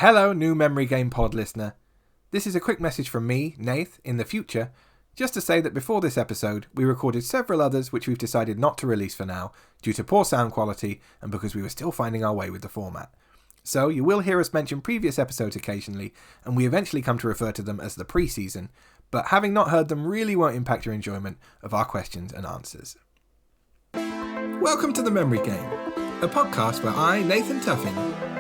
Hello, new Memory Game Pod listener. This is a quick message from me, Nath, in the future, just to say that before this episode, we recorded several others which we've decided not to release for now, due to poor sound quality and because we were still finding our way with the format. So, you will hear us mention previous episodes occasionally, and we eventually come to refer to them as the pre-season, but having not heard them really won't impact your enjoyment of our questions and answers. Welcome to the Memory Game, a podcast where I, Nathan Tuffin,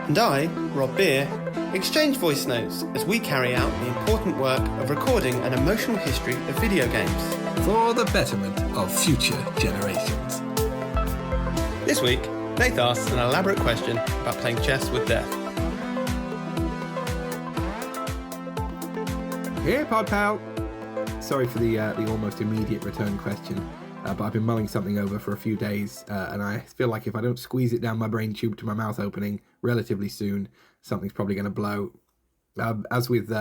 and I, Rob Beer, exchange voice notes as we carry out the important work of recording an emotional history of video games. For the betterment of future generations. This week, Nath asks an elaborate question about playing chess with death. Here, Pod Pal! Sorry for the almost immediate return question, but I've been mulling something over for a few days, and I feel like if I don't squeeze it down my brain tube to my mouth opening relatively soon, something's probably going to blow. As with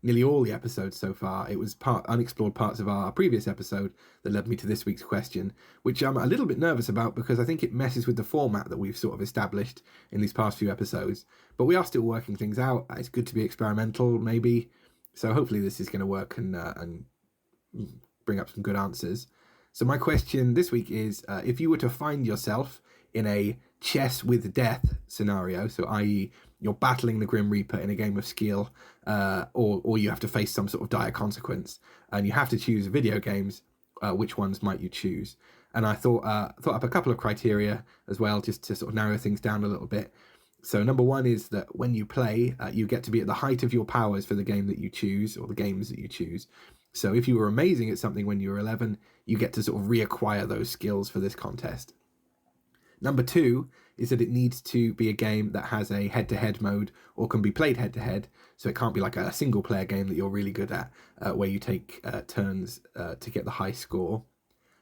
nearly all the episodes so far, it was unexplored parts of our previous episode that led me to this week's question, which I'm a little bit nervous about because I think it messes with the format that we've sort of established in these past few episodes. But we are still working things out. It's good to be experimental, maybe. So hopefully this is going to work and bring up some good answers. So my question this week is, if you were to find yourself in a chess with death scenario, so i.e. you're battling the Grim Reaper in a game of skill, or you have to face some sort of dire consequence, and you have to choose video games, which ones might you choose? And I thought up a couple of criteria as well, just to sort of narrow things down a little bit. So number one is that when you play, you get to be at the height of your powers for the game that you choose, or the games that you choose. So if you were amazing at something when you were 11, you get to sort of reacquire those skills for this contest. Number two is that it needs to be a game that has a head-to-head mode or can be played head-to-head. So it can't be like a single-player game that you're really good at, where you take turns to get the high score.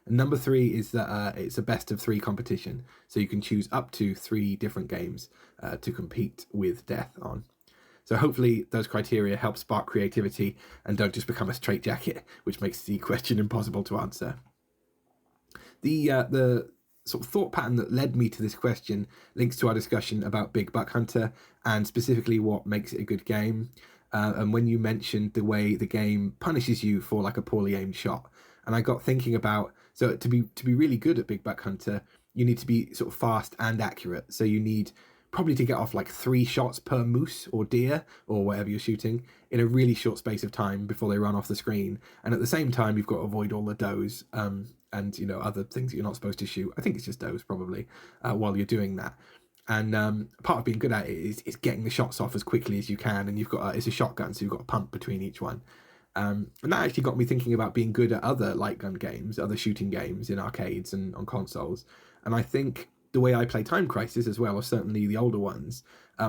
And number three is that it's a best-of-3 competition. So you can choose up to 3 different games to compete with death on. So hopefully those criteria help spark creativity and don't just become a straitjacket, which makes the question impossible to answer. The sort of thought pattern that led me to this question links to our discussion about Big Buck Hunter and specifically what makes it a good game. And when you mentioned the way the game punishes you for like a poorly aimed shot, and I got thinking about, so to be really good at Big Buck Hunter, you need to be sort of fast and accurate. So you need probably to get off like 3 shots per moose or deer or whatever you're shooting in a really short space of time before they run off the screen. And at the same time, you've got to avoid all the does and, you know, other things that you're not supposed to shoot. I think it's just does probably while you're doing that. And part of being good at it is getting the shots off as quickly as you can. And you've got it's a shotgun, so you've got a pump between each one. And that actually got me thinking about being good at other light gun games, other shooting games in arcades and on consoles. And I think the way I play Time Crisis as well, or certainly the older ones,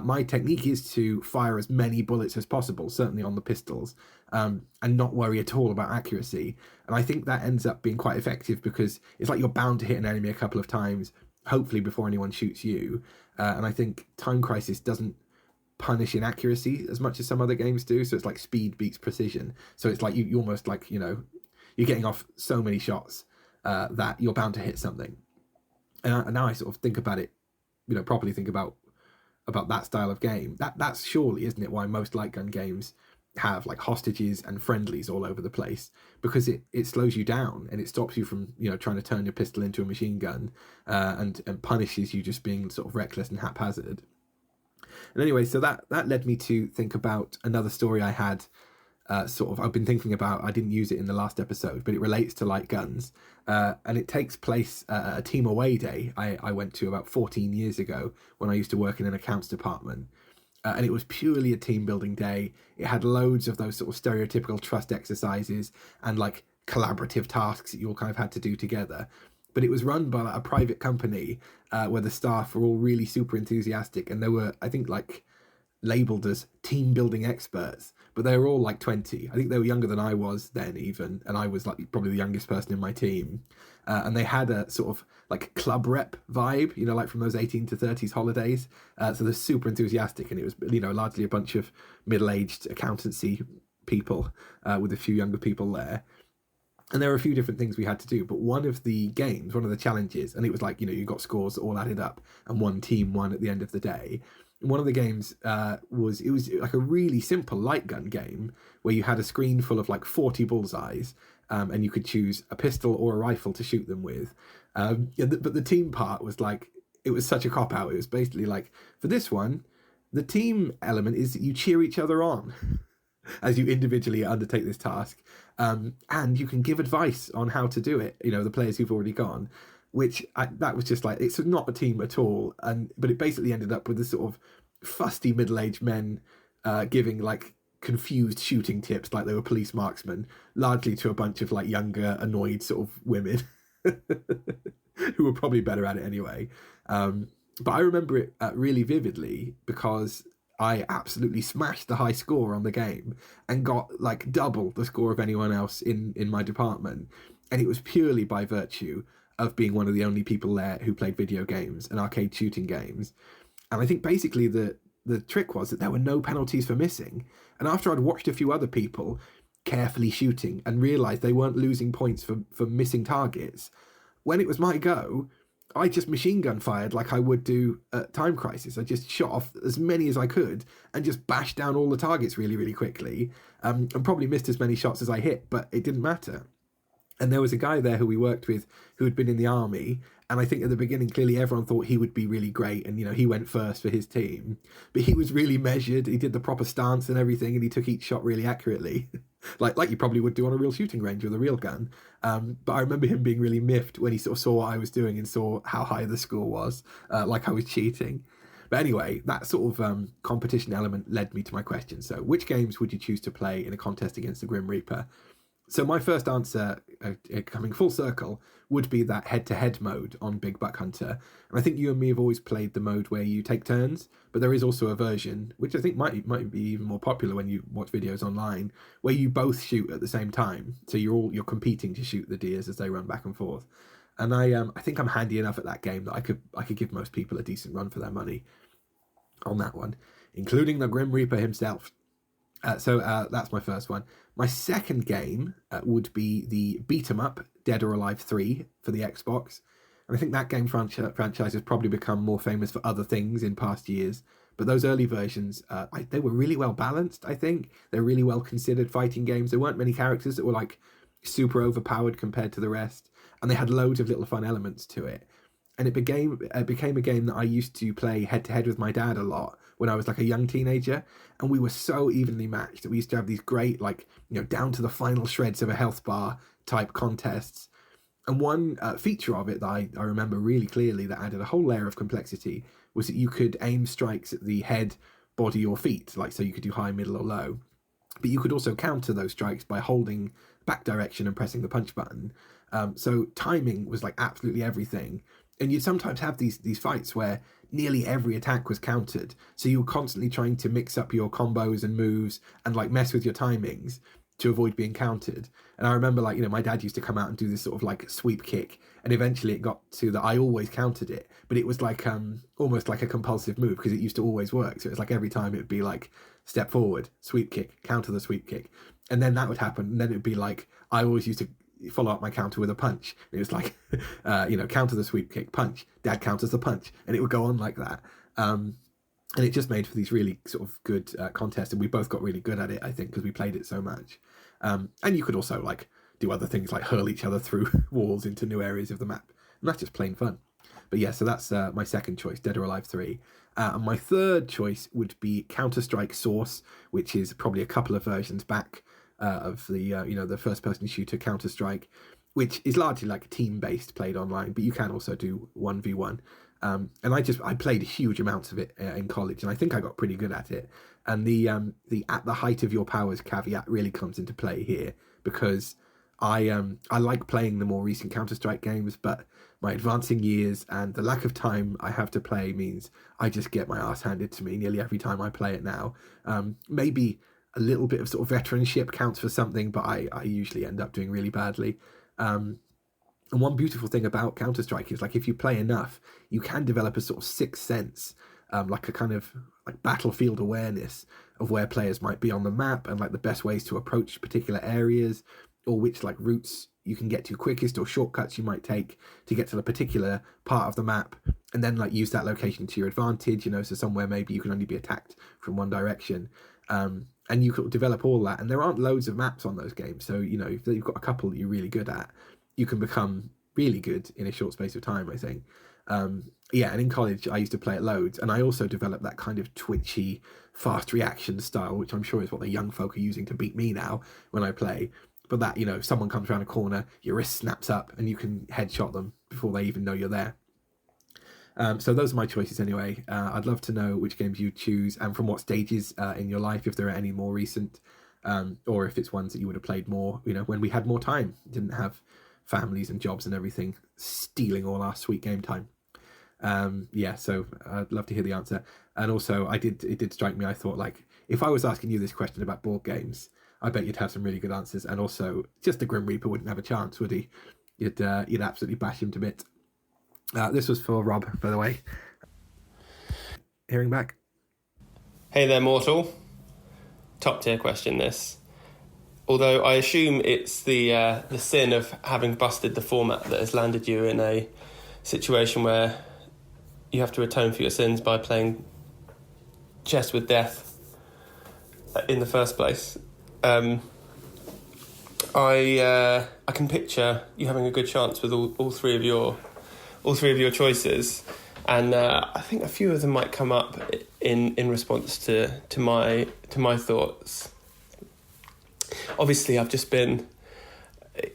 my technique is to fire as many bullets as possible, certainly on the pistols, and not worry at all about accuracy. And I think that ends up being quite effective because it's like you're bound to hit an enemy a couple of times, hopefully before anyone shoots you. And I think Time Crisis doesn't punish inaccuracy as much as some other games do, so it's like speed beats precision. So it's like you almost like, you know, you're getting off so many shots that you're bound to hit something. And now I sort of think about it, you know, properly think about that style of game. That's surely, isn't it, why most light gun games have like hostages and friendlies all over the place, because it slows you down and it stops you from, you know, trying to turn your pistol into a machine gun and punishes you just being sort of reckless and haphazard. And anyway, so that led me to think about another story I had. I've been thinking about, I didn't use it in the last episode, but it relates to light guns. And it takes place at a team away day I went to about 14 years ago when I used to work in an accounts department. And it was purely a team building day. It had loads of those sort of stereotypical trust exercises and like collaborative tasks that you all kind of had to do together. But it was run by like a private company where the staff were all really super enthusiastic. And they were, I think, like labeled as team building experts, but they were all like 20. I think they were younger than I was then even, and I was like probably the youngest person in my team. And they had a sort of like club rep vibe, you know, like from those 18 to 30s holidays. So they're super enthusiastic, and it was, you know, largely a bunch of middle-aged accountancy people with a few younger people there. And there were a few different things we had to do, but one of the games, one of the challenges, and it was like, you know, you got scores all added up and one team won at the end of the day, one of the games was like a really simple light gun game where you had a screen full of like 40 bullseyes, and you could choose a pistol or a rifle to shoot them with. But the team part was like, it was such a cop out. It was basically like, for this one, the team element is that you cheer each other on as you individually undertake this task, and you can give advice on how to do it. The players who've already gone, that was just like, it's not a team at all. But it basically ended up with this sort of fusty middle-aged men giving like confused shooting tips like they were police marksmen, largely to a bunch of like younger, annoyed sort of women who were probably better at it anyway. But I remember it really vividly because I absolutely smashed the high score on the game and got like double the score of anyone else in my department. And it was purely by virtue of being one of the only people there who played video games and arcade shooting games. And I think basically the trick was that there were no penalties for missing. And after I'd watched a few other people carefully shooting and realized they weren't losing points for missing targets, when it was my go, I just machine gun fired like I would do at Time Crisis. I just shot off as many as I could and just bashed down all the targets really, really quickly, and probably missed as many shots as I hit, but it didn't matter. And there was a guy there who we worked with who had been in the army. And I think at the beginning, clearly everyone thought he would be really great. And, he went first for his team. But he was really measured. He did the proper stance and everything. And he took each shot really accurately, like you probably would do on a real shooting range with a real gun. But I remember him being really miffed when he sort of saw what I was doing and saw how high the score was, like I was cheating. But anyway, that sort of competition element led me to my question. So which games would you choose to play in a contest against the Grim Reaper? So my first answer, coming full circle, would be that head-to-head mode on Big Buck Hunter. And I think you and me have always played the mode where you take turns, but there is also a version, which I think might be even more popular when you watch videos online, where you both shoot at the same time. So you're competing to shoot the deers as they run back and forth. And I think I'm handy enough at that game that I could give most people a decent run for their money on that one, including the Grim Reaper himself. So that's my first one. My second game would be the beat-em-up Dead or Alive 3 for the Xbox. And I think that game franchise has probably become more famous for other things in past years. But those early versions, they were really well balanced, I think. They're really well considered fighting games. There weren't many characters that were like super overpowered compared to the rest. And they had loads of little fun elements to it. And it became a game that I used to play head-to-head with my dad a lot when I was like a young teenager, and we were so evenly matched that we used to have these great, like, down to the final shreds of a health bar type contests. And one feature of it that I remember really clearly that added a whole layer of complexity was that you could aim strikes at the head, body, or feet, like so you could do high, middle, or low. But you could also counter those strikes by holding back direction and pressing the punch button. So timing was like absolutely everything. And you'd sometimes have these fights where nearly every attack was countered. So you were constantly trying to mix up your combos and moves and like mess with your timings to avoid being countered. And I remember my dad used to come out and do this sort of like sweep kick. And eventually it got to that I always countered it. But it was like almost like a compulsive move because it used to always work. So it was like every time it would be like step forward, sweep kick, counter the sweep kick. And then that would happen. And then it would be like I always used to follow up my counter with a punch. It was like, counter the sweep kick, punch, dad counters the punch, and it would go on like that. And it just made for these really sort of good contests, and we both got really good at it, I think, because we played it so much. And you could also like do other things like hurl each other through walls into new areas of the map, and that's just plain fun. But yeah, so that's my second choice, Dead or Alive 3. And my third choice would be Counter-Strike Source, which is probably a couple of versions back of the the first-person shooter Counter-Strike, which is largely like team-based, played online, but you can also do 1v1. And I played huge amounts of it in college, and I think I got pretty good at it. And the at the height of your powers caveat really comes into play here, because I like playing the more recent Counter-Strike games, but my advancing years and the lack of time I have to play means I just get my ass handed to me nearly every time I play it now. Maybe a little bit of sort of veteranship counts for something, but I usually end up doing really badly. And one beautiful thing about Counter-Strike is, like, if you play enough, you can develop a sort of sixth sense, like a kind of like battlefield awareness of where players might be on the map and like the best ways to approach particular areas, or which like routes you can get to quickest, or shortcuts you might take to get to a particular part of the map, and then like use that location to your advantage, you know, so somewhere maybe you can only be attacked from one direction. And you could develop all that, and there aren't loads of maps on those games, so you know, if you've got a couple that you're really good at, you can become really good in a short space of time, I think. Yeah, and in college I used to play it loads, and I also developed that kind of twitchy fast reaction style, which I'm sure is what the young folk are using to beat me now when I play. But that, you know, if someone comes around a corner, your wrist snaps up and you can headshot them before they even know you're there. So those are my choices anyway. I'd love to know which games you choose and from what stages in your life, if there are any more recent, or if it's ones that you would have played more, you know, when we had more time, didn't have families and jobs and everything stealing all our sweet game time. Yeah, so I'd love to hear the answer. And also, it did strike me, I thought, like, if I was asking you this question about board games, I bet you'd have some really good answers. And also, just the Grim Reaper wouldn't have a chance, would he? You'd absolutely bash him to bits. This was for Rob, by the way. Hearing back. Hey there, mortal. Top tier question, this. Although I assume it's the sin of having busted the format that has landed you in a situation where you have to atone for your sins by playing chess with death in the first place. I can picture you having a good chance with all three of your choices, and I think a few of them might come up in response to my thoughts. Obviously, I've just been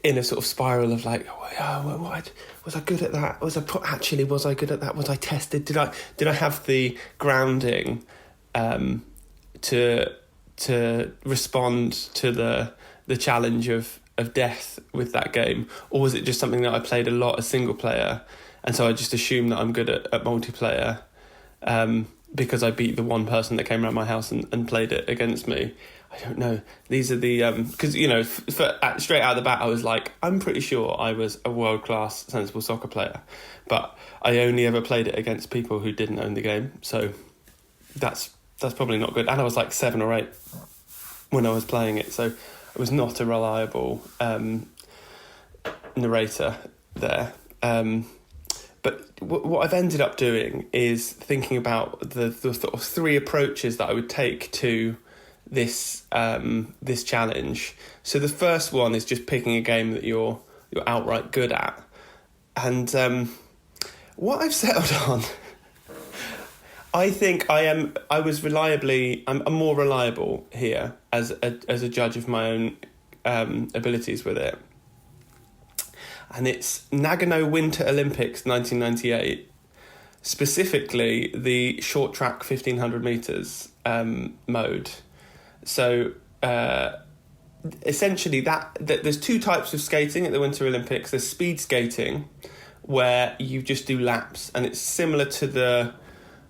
in a sort of spiral of like, what was I good at that? Was I good at that? Was I tested? Did I have the grounding to respond to the challenge of death with that game, or was it just something that I played a lot as single player, and so I just assumed that I'm good at multiplayer because I beat the one person that came around my house and played it against me? I don't know. These are the because you know, straight out of the bat, I was like, I'm pretty sure I was a world-class sensible soccer player, but I only ever played it against people who didn't own the game, so that's probably not good. And I was like 7 or 8 when I was playing it, so I was not a reliable narrator there. But what I've ended up doing is thinking about the sort of 3 approaches that I would take to this challenge. So the first one is just picking a game that you're outright good at, and what I've settled on, I think I'm more reliable here as a judge of my own abilities with it, and it's Nagano Winter Olympics 1998, specifically the short track 1500 meters mode. So essentially that there's 2 types of skating at the Winter Olympics. There's speed skating, where you just do laps, and it's similar to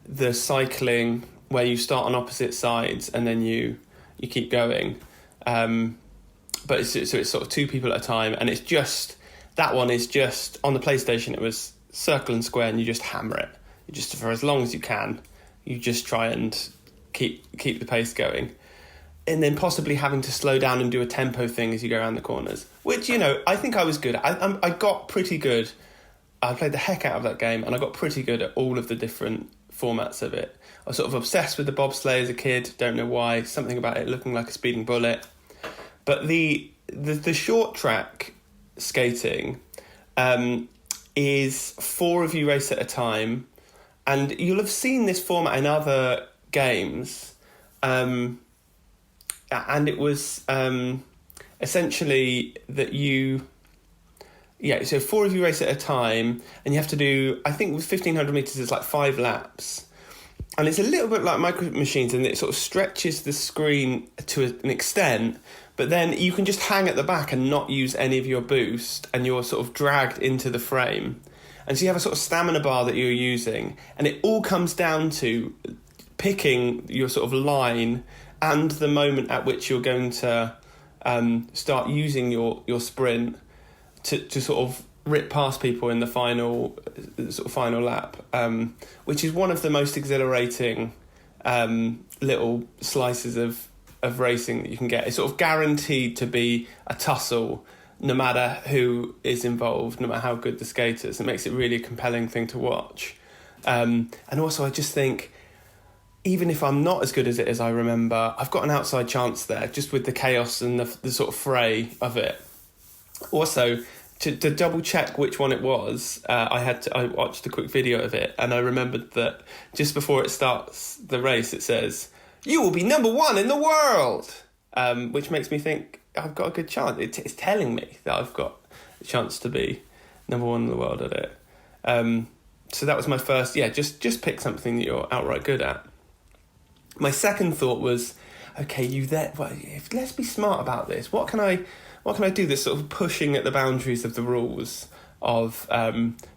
the cycling where you start on opposite sides and then you keep going. But it's sort of 2 people at a time, and it's just, that one is just, on the PlayStation it was circle and square, and you just hammer it. You just, for as long as you can, you just try and keep the pace going. And then possibly having to slow down and do a tempo thing as you go around the corners, which, you know, I think I was good at. I got pretty good. I played the heck out of that game, and I got pretty good at all of the different formats of it. I was sort of obsessed with the bobsleigh as a kid, don't know why, something about it looking like a speeding bullet. But the short track skating is 4 of you race at a time, and you'll have seen this format in other games. And it was essentially that so 4 of you race at a time, and you have to do, I think with 1500 metres it's like 5 laps. And it's a little bit like Micro Machines, and it sort of stretches the screen to an extent, but then you can just hang at the back and not use any of your boost, and you're sort of dragged into the frame. And so you have a sort of stamina bar that you're using, and it all comes down to picking your sort of line and the moment at which you're going to start using your sprint to sort of rip past people in the final lap, which is one of the most exhilarating little slices of racing that you can get. It's sort of guaranteed to be a tussle no matter who is involved, no matter how good the skaters. It makes it really a compelling thing to watch. And also, I just think, even if I'm not as good as it as I remember, I've got an outside chance there, just with the chaos and the sort of fray of it. Also, to double check which one it was, I watched a quick video of it, and I remembered that just before it starts the race, it says, "You will be number one in the world," which makes me think I've got a good chance. It's telling me that I've got a chance to be number one in the world at it. So that was my first. Yeah, just pick something that you're outright good at. My second thought was, okay, let's be smart about this. What can I do that's sort of pushing at the boundaries of the rules of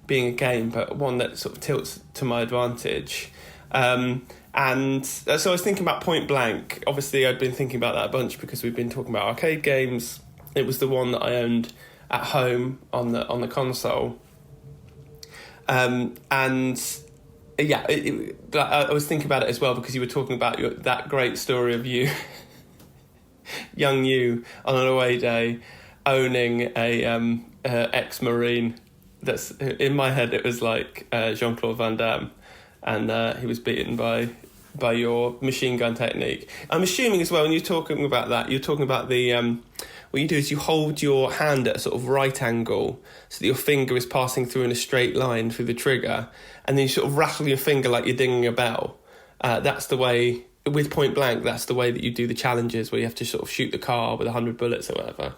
being a game, but one that sort of tilts to my advantage? And so I was thinking about Point Blank. Obviously, I'd been thinking about that a bunch because we've been talking about arcade games. It was the one that I owned at home on the console. And yeah, I was thinking about it as well because you were talking about that great story of you, young you, on an away day, owning a ex-Marine. That's, in my head, it was like Jean-Claude Van Damme, and he was beaten by your machine gun technique. I'm assuming as well, when you're talking about that, you're talking about the what you do is you hold your hand at a sort of right angle so that your finger is passing through in a straight line through the trigger, and then you sort of rattle your finger like you're dinging a bell. That's the way, with Point Blank, that's the way that you do the challenges where you have to sort of shoot the car with 100 bullets or whatever.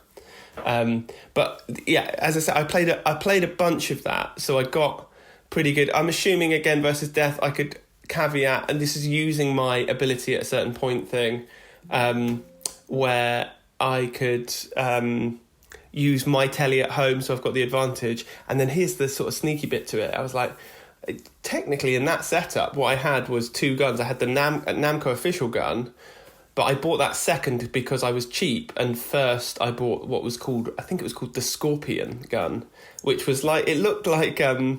But yeah, as I said, I played a bunch of that, so I got pretty good. I'm assuming, again, versus Death, I could caveat, and this is using my ability at a certain point thing, where I could use my telly at home, so I've got the advantage. And then here's the sort of sneaky bit to it. I was like, technically in that setup, what I had was two guns. I had the Namco official gun, but I bought that second because I was cheap. And first I bought what was called, I think it was called the Scorpion gun, which was like, it looked like a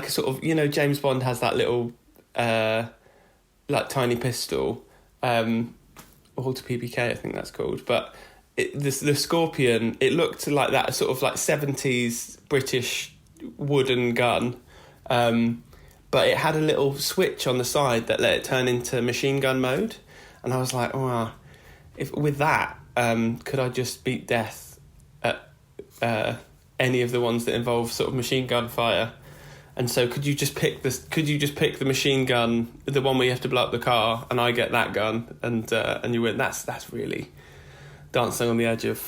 sort of, you know, James Bond has that little like tiny pistol, Walter PPK, I think that's called. But the Scorpion, it looked like that sort of like 70s British wooden gun, but it had a little switch on the side that let it turn into machine gun mode. And I was like, oh, if with that, could I just beat Death at any of the ones that involve sort of machine gun fire? And so could you just pick the machine gun, the one where you have to blow up the car, and I get that gun, and you win? That's really dancing on the edge of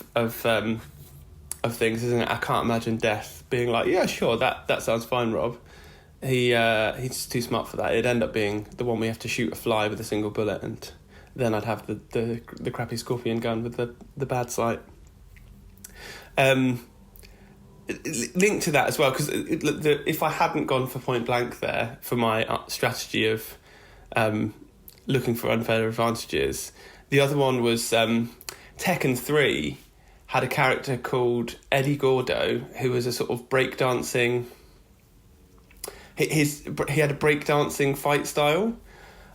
things, isn't it? I can't imagine Death being like, yeah, sure, that sounds fine, Rob. He's too smart for that. It'd end up being the one where you have to shoot a fly with a single bullet, and then I'd have the crappy Scorpion gun with the bad sight. Linked to that as well, because if I hadn't gone for Point Blank there for my strategy of looking for unfair advantages, the other one was Tekken 3 had a character called Eddie Gordo, who was a sort of breakdancing. He had a breakdancing fight style,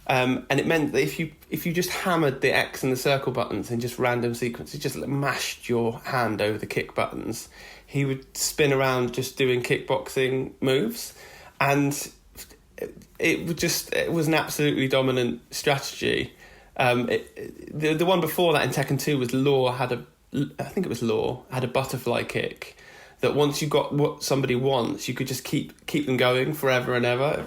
and it meant that if you just hammered the X and the circle buttons in just random sequences, just mashed your hand over the kick buttons, he would spin around just doing kickboxing moves, and it was an absolutely dominant strategy. The one before that in Tekken 2 was Law had a butterfly kick that once you got what somebody wants, you could just keep them going forever and ever.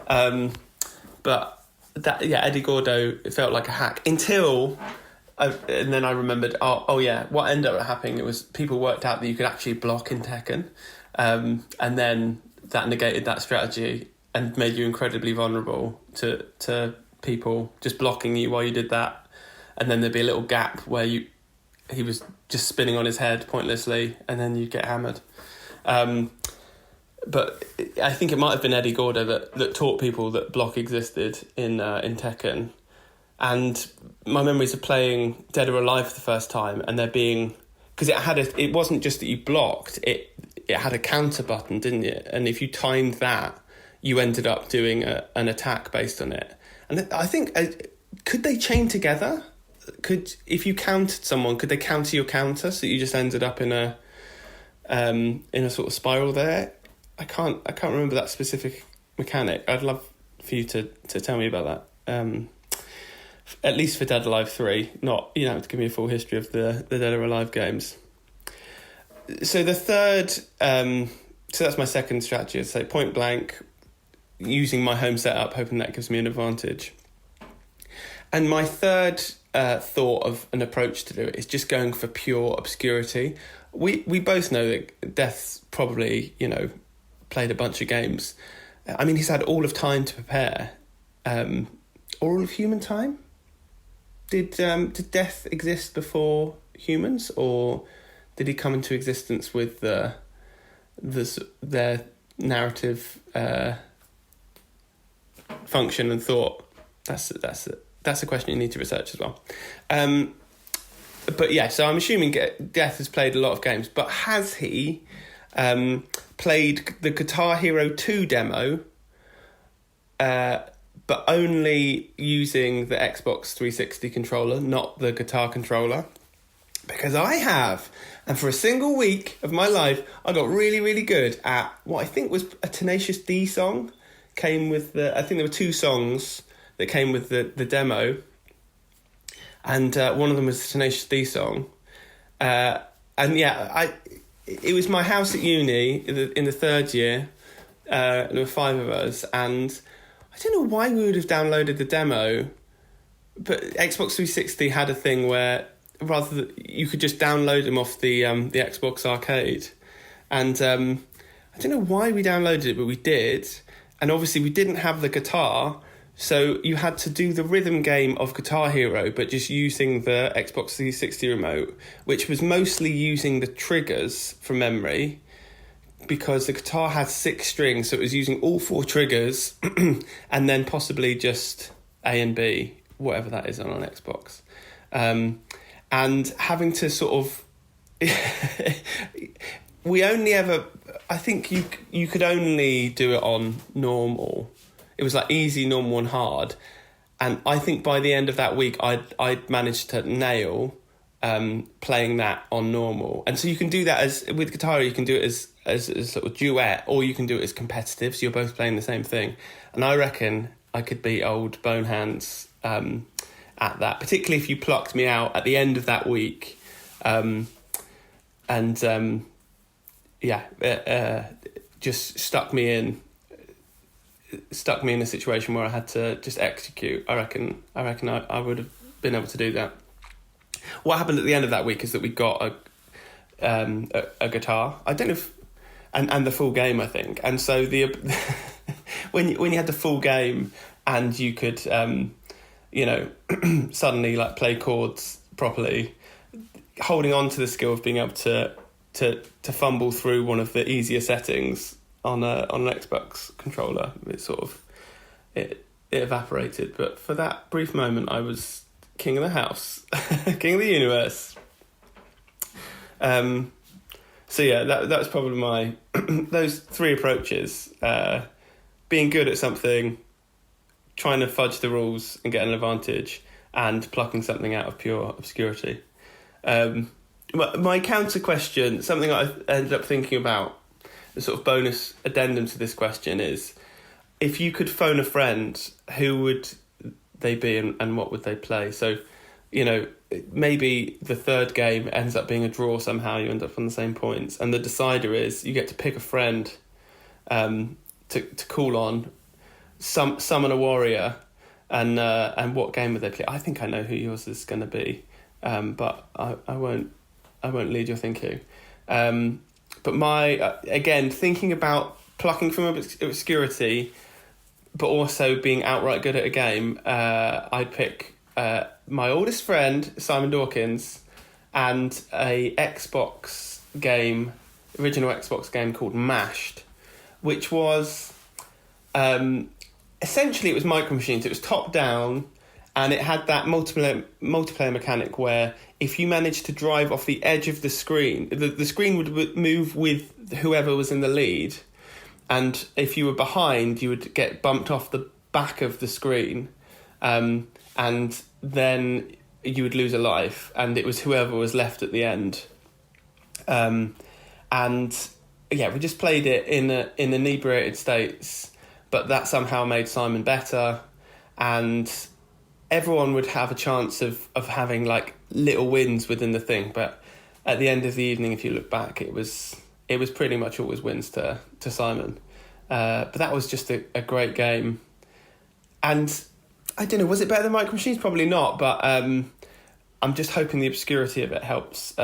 But that, yeah, Eddie Gordo, it felt like a hack until. And then I remembered, oh yeah, what ended up happening, it was people worked out that you could actually block in Tekken, and then that negated that strategy and made you incredibly vulnerable to people just blocking you while you did that. And then there'd be a little gap where he was just spinning on his head pointlessly, and then you'd get hammered. But I think it might have been Eddie Gordo that taught people that block existed in Tekken. And my memories of playing Dead or Alive for the first time, and there being, because it wasn't just that you blocked, it had a counter button, didn't it? And if you timed that, you ended up doing an attack based on it. And I think, could they chain together? if you countered someone, could they counter your counter so you just ended up in a sort of spiral there? I can't remember that specific mechanic. I'd love for you to tell me about that. At least for Dead or Alive 3, not, you don't have to give me a full history of the Dead or Alive games. So the third, so that's my second strategy. I'd say point blank, using my home setup, hoping that gives me an advantage. And my third thought of an approach to do it is just going for pure obscurity. We both know that Death's probably, played a bunch of games. I mean, he's had all of time to prepare. Or all of human time? Did Death exist before humans, or did he come into existence with their narrative function and thought? That's a question you need to research as well. But yeah, so I'm assuming Death has played a lot of games, but has he played the Guitar Hero 2 demo, but only using the Xbox 360 controller, not the guitar controller? Because I have. And for a single week of my life, I got really, really good at what I think was a Tenacious D song. I think there were 2 songs that came with the demo. And one of them was the Tenacious D song. And yeah, it was my house at uni in the third year. There were 5 of us, and I don't know why we would have downloaded the demo, but Xbox 360 had a thing where you could just download them off the Xbox Arcade, and I don't know why we downloaded it, but we did. And obviously we didn't have the guitar, so you had to do the rhythm game of Guitar Hero, but just using the Xbox 360 remote, which was mostly using the triggers from memory, because the guitar had 6 strings, so it was using all 4 triggers and then possibly just A and B, whatever that is on an Xbox. And having to sort of... I think you could only do it on normal. It was like easy, normal and hard. And I think by the end of that week, I'd managed to nail playing that on normal. And so you can do that with guitar, you can do it as sort of duet, or you can do it as competitive, so you're both playing the same thing. And I reckon I could beat old Bonehands at that, particularly if you plucked me out at the end of that week. Just stuck me in a situation where I had to just execute. I reckon I would have been able to do that. What happened at the end of that week is that we got a guitar. I don't know if, and the full game, I think. And so when you had the full game and you could suddenly like play chords properly, holding on to the skill of being able to fumble through one of the easier settings on an Xbox controller, it evaporated. But for that brief moment, I was king of the house, king of the universe. So yeah, that was probably my those 3 approaches: being good at something, trying to fudge the rules and get an advantage, and plucking something out of pure obscurity. My counter question, something I ended up thinking about, the sort of bonus addendum to this question is, if you could phone a friend, who would they be and what would they play? So, maybe the third game ends up being a draw somehow, you end up on the same points, and the decider is you get to pick a friend to call on, summon a warrior, and what game would they play? I think I know who yours is going to be, but I won't lead your thinking. But my again, thinking about plucking from obscurity, but also being outright good at a game, I'd pick my oldest friend, Simon Dawkins, and a Xbox game, original Xbox game called Mashed, which was essentially, it was Micro Machines. It was top down, and it had that multiplayer mechanic where if you managed to drive off the edge of the screen, the screen would move with whoever was in the lead, and if you were behind, you would get bumped off the back of the screen, and then you would lose a life, and it was whoever was left at the end. And yeah, we just played it in inebriated states, but that somehow made Simon better, and everyone would have a chance of having like little wins within the thing. But at the end of the evening, if you look back, it was pretty much always wins to Simon. But that was just a great game. And I don't know, was it better than Micro Machines? Probably not, but I'm just hoping the obscurity of it helps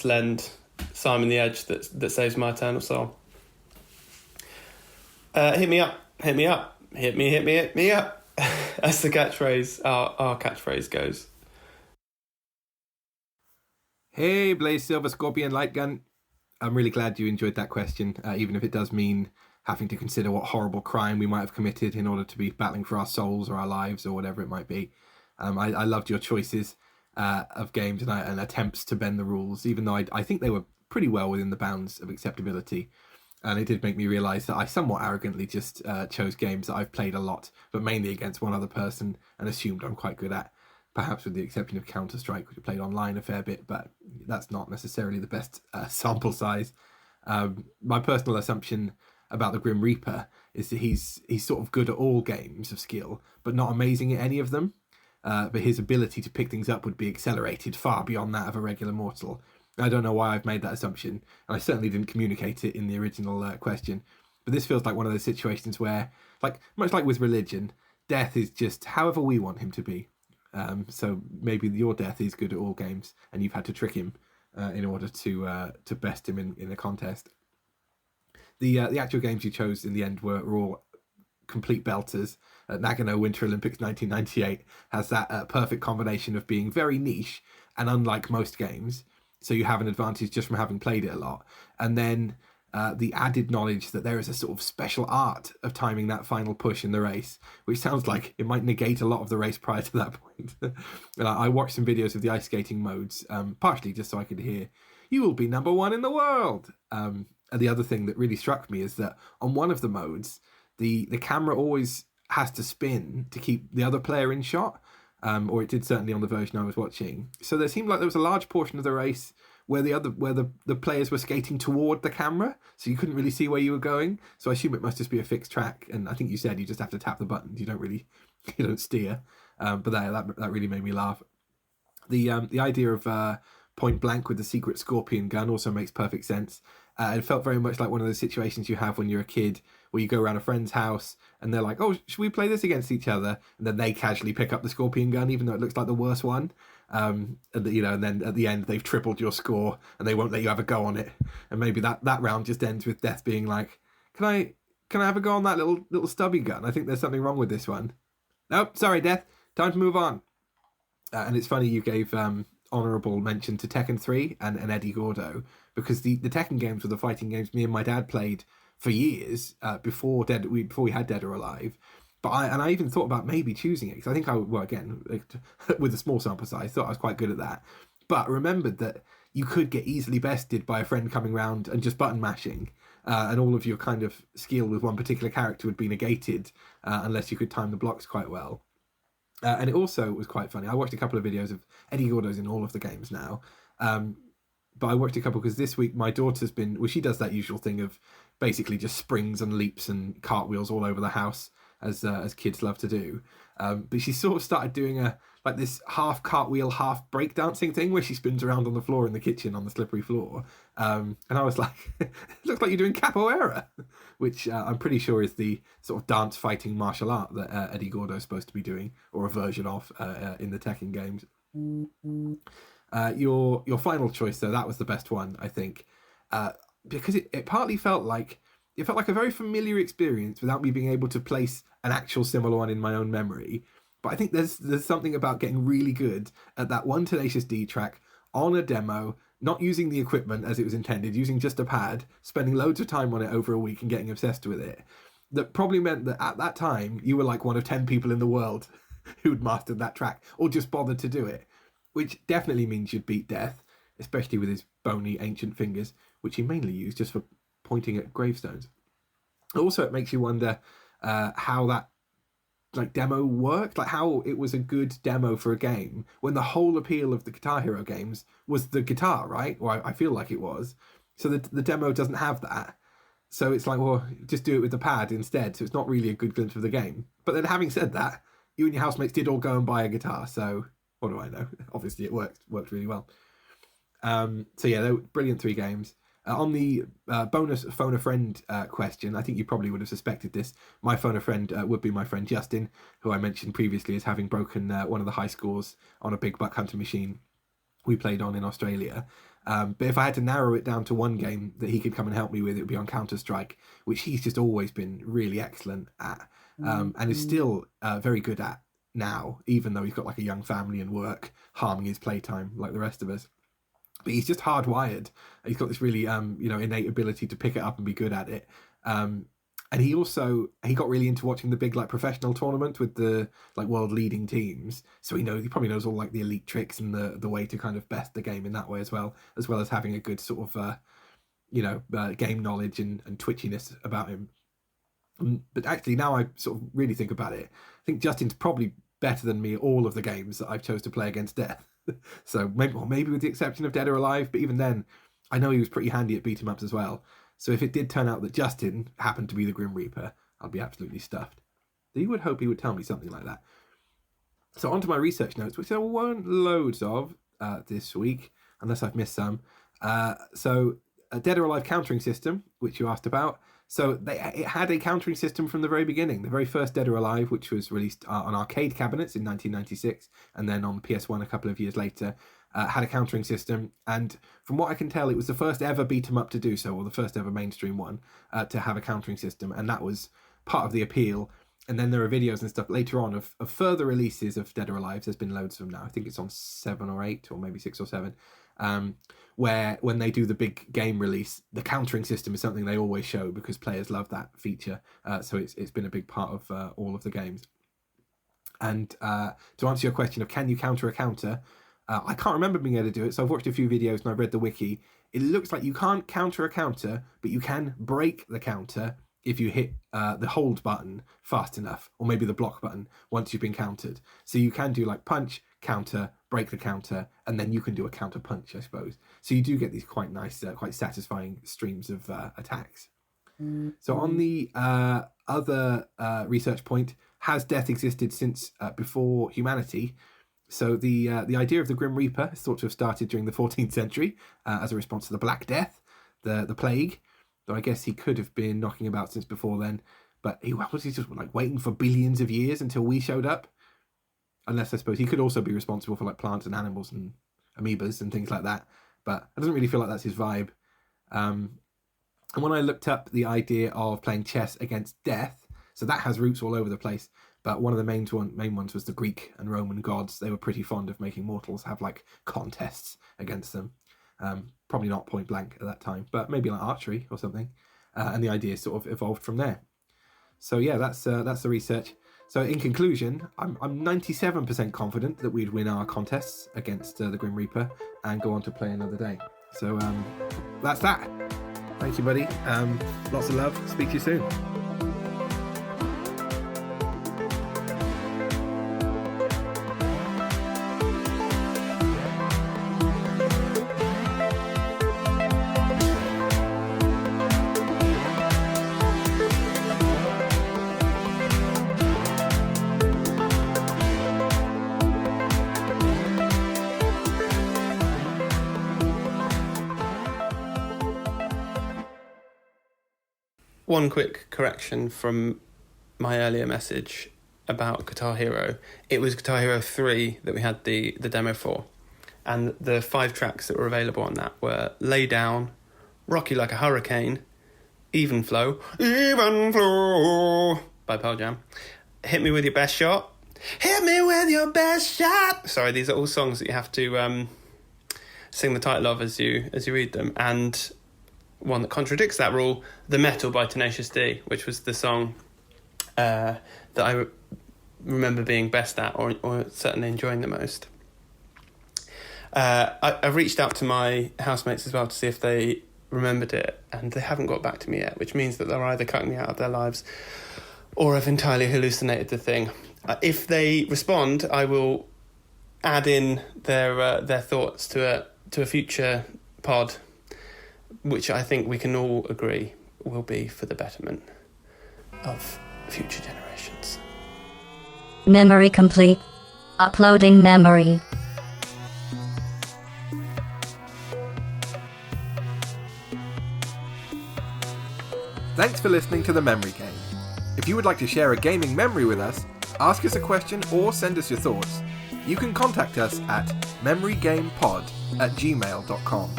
lend Simon the edge that saves my eternal soul. Hit me up, hit me up, hit me up. As the catchphrase, our catchphrase goes. Hey, Blaze Silver Scorpion Light Gun. I'm really glad you enjoyed that question, even if it does mean having to consider what horrible crime we might have committed in order to be battling for our souls or our lives or whatever it might be. I loved your choices of games and attempts to bend the rules, even though I think they were pretty well within the bounds of acceptability. And it did make me realise that I somewhat arrogantly just chose games that I've played a lot, but mainly against one other person, and assumed I'm quite good at. Perhaps with the exception of Counter-Strike, which I played online a fair bit, but that's not necessarily the best sample size. My personal assumption about the Grim Reaper is that he's sort of good at all games of skill, but not amazing at any of them. But his ability to pick things up would be accelerated far beyond that of a regular mortal. I don't know why I've made that assumption, and I certainly didn't communicate it in the original question. But this feels like one of those situations where, like much like with religion, death is just however we want him to be. So maybe your death is good at all games, and you've had to trick him in order to best him in a contest. The actual games you chose in the end were all complete belters. Nagano Winter Olympics 1998 has that perfect combination of being very niche and unlike most games, so you have an advantage just from having played it a lot, and then the added knowledge that there is a sort of special art of timing that final push in the race, which sounds like it might negate a lot of the race prior to that point. I watched some videos of the ice skating modes, partially just so I could hear, "You will be number one in the world." And the other thing that really struck me is that on one of the modes, the camera always has to spin to keep the other player in shot, or it did certainly on the version I was watching. So there seemed like there was a large portion of the race where the players were skating toward the camera, so you couldn't really see where you were going. So I assume it must just be a fixed track, and I think you said you just have to tap the buttons. You don't steer. But that really made me laugh. The idea of point blank with the secret scorpion gun also makes perfect sense. It felt very much like one of those situations you have when you're a kid, where you go around a friend's house and they're like, "Oh, should we play this against each other?" And then they casually pick up the scorpion gun, even though it looks like the worst one. And then at the end they've tripled your score and they won't let you have a go on it. And maybe that round just ends with Death being like, "Can I have a go on that little stubby gun? I think there's something wrong with this one." "Nope, sorry, Death. Time to move on." And it's funny you gave honourable mention to Tekken 3 and Eddie Gordo, because the Tekken games were the fighting games me and my dad played for years before we had Dead or Alive. But I even thought about maybe choosing it, because I think with a small sample size, thought I was quite good at that. But remembered that you could get easily bested by a friend coming round and just button mashing, and all of your kind of skill with one particular character would be negated unless you could time the blocks quite well. And it also was quite funny. I watched a couple of videos of Eddie Gordo's in all of the games now. But I watched a couple because this week my daughter's been... Well, she does that usual thing of basically just springs and leaps and cartwheels all over the house, as kids love to do. But she sort of started doing this half cartwheel, half breakdancing thing where she spins around on the floor in the kitchen on the slippery floor. And I was like, "It looks like you're doing capoeira," which I'm pretty sure is the sort of dance fighting martial art that Eddie Gordo is supposed to be doing, or a version of in the Tekken games. Your final choice, though, that was the best one, I think, because it partly felt like a very familiar experience without me being able to place an actual similar one in my own memory. But I think there's something about getting really good at that one Tenacious D track on a demo, not using the equipment as it was intended, using just a pad, spending loads of time on it over a week and getting obsessed with it. That probably meant that at that time you were like one of 10 people in the world who'd mastered that track or just bothered to do it, which definitely means you'd beat Death, especially with his bony ancient fingers, which he mainly used just for pointing at gravestones. Also, it makes you wonder how that like demo worked, like how it was a good demo for a game when the whole appeal of the Guitar Hero games was the guitar, right? Or I feel like it was. So the demo doesn't have that. So it's like, well, just do it with the pad instead. So it's not really a good glimpse of the game. But then having said that, you and your housemates did all go and buy a guitar. So what do I know? Obviously it worked really well. So yeah, they were brilliant 3 games. On the bonus phone a friend question, I think you probably would have suspected this. My phone a friend would be my friend Justin, who I mentioned previously as having broken one of the high scores on a big buck hunter machine we played on in Australia. But if I had to narrow it down to one game that he could come and help me with, it would be on Counter-Strike, which he's just always been really excellent at, and is still very good at now, even though he's got like a young family and work harming his playtime like the rest of us. But he's just hardwired. He's got this really innate ability to pick it up and be good at it. And he got really into watching the big like professional tournament with the like world leading teams. So he probably knows all like the elite tricks and the way to kind of best the game in that way as well as having a good sort of game knowledge and twitchiness about him. But actually, now I sort of really think about it, I think Justin's probably better than me at all of the games that I've chose to play against Death. So maybe with the exception of Dead or Alive, but even then, I know he was pretty handy at beat 'em ups as well. So if it did turn out that Justin happened to be the Grim Reaper, I'd be absolutely stuffed. So you would hope he would tell me something like that. So onto my research notes, which there weren't loads of this week, unless I've missed some. So a Dead or Alive countering system, which you asked about. So it had a countering system from the very beginning. The very first Dead or Alive, which was released on arcade cabinets in 1996, and then on PS1 a couple of years later, had a countering system. And from what I can tell, it was the first ever beat 'em up to do so, or the first ever mainstream one to have a countering system. And that was part of the appeal. And then there are videos and stuff later on of further releases of Dead or Alive. There's been loads of them now. I think it's on 7 or 8, or maybe 6 or 7. Where when they do the big game release, the countering system is something they always show because players love that feature. So it's been a big part of all of the games. And to answer your question of can you counter a counter, I can't remember being able to do it. So I've watched a few videos and I've read the wiki. It looks like you can't counter a counter, but you can break the counter if you hit the hold button fast enough, or maybe the block button once you've been countered. So you can do like punch, counter, break the counter, and then you can do a counter punch, I suppose. So you do get these quite nice, quite satisfying streams of attacks. So on the other research point, has death existed since before humanity? So the idea of the Grim Reaper is thought to have started during the 14th century as a response to the Black Death, the plague. Though I guess he could have been knocking about since before then. But he just like waiting for billions of years until we showed up? Unless I suppose he could also be responsible for like plants and animals and amoebas and things like that. But it doesn't really feel like that's his vibe. And when I looked up the idea of playing chess against death, so that has roots all over the place. But one of the main ones was the Greek and Roman gods. They were pretty fond of making mortals have like contests against them. Probably not point blank at that time, but maybe like archery or something. And the idea sort of evolved from there. So yeah, that's the research. So in conclusion, I'm 97% confident that we'd win our contests against the Grim Reaper and go on to play another day. So that's that. Thank you, buddy. Lots of love. Speak to you soon. One quick correction from my earlier message about Guitar Hero. It was Guitar Hero 3 that we had the demo for. And the 5 tracks that were available on that were Lay Down, Rock You Like a Hurricane, Even Flow by Pearl Jam, Hit Me With Your Best Shot, Hit Me With Your Best Shot. Sorry, these are all songs that you have to sing the title of as you read them. And one that contradicts that rule, The Metal by Tenacious D, which was the song that I remember being best at, or certainly enjoying the most. I've reached out to my housemates as well to see if they remembered it, and they haven't got back to me yet, which means that they're either cutting me out of their lives or I've entirely hallucinated the thing. If they respond, I will add in their thoughts to a future pod, which I think we can all agree will be for the betterment of future generations. Memory complete. Uploading memory. Thanks for listening to The Memory Game. If you would like to share a gaming memory with us, ask us a question or send us your thoughts, you can contact us at memorygamepod@gmail.com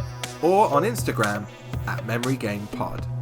or on Instagram @memorygamepod.